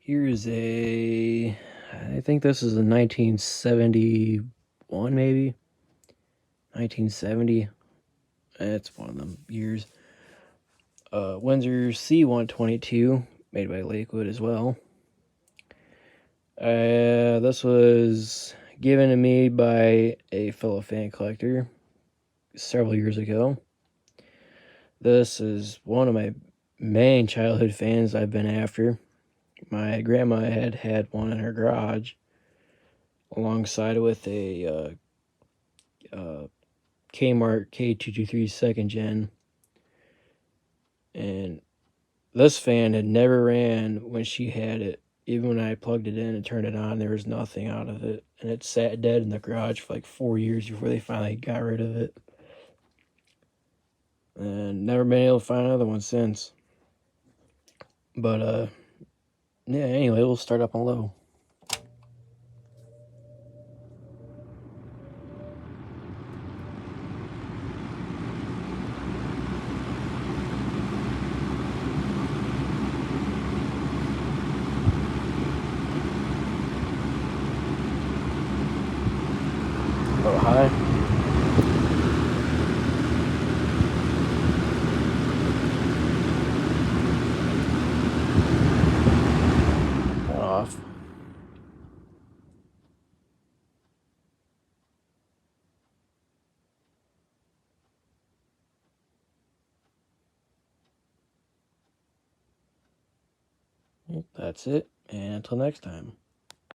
Here's I think this is a 1971, maybe 1970. That's one of them years. Windsor C122, made by Lakewood as well. This was given to me by a fellow fan collector several years ago. This is one of my main childhood fans I've been after. My grandma had one in her garage alongside with a Kmart K223 second gen. And this fan had never ran when she had it. Even when I plugged it in and turned it on, there was nothing out of it. And it sat dead in the garage for like 4 years before they finally got rid of it. And never been able to find another one since. But, yeah, anyway, we'll start up on low. A little high. Off. That's it, and until next time.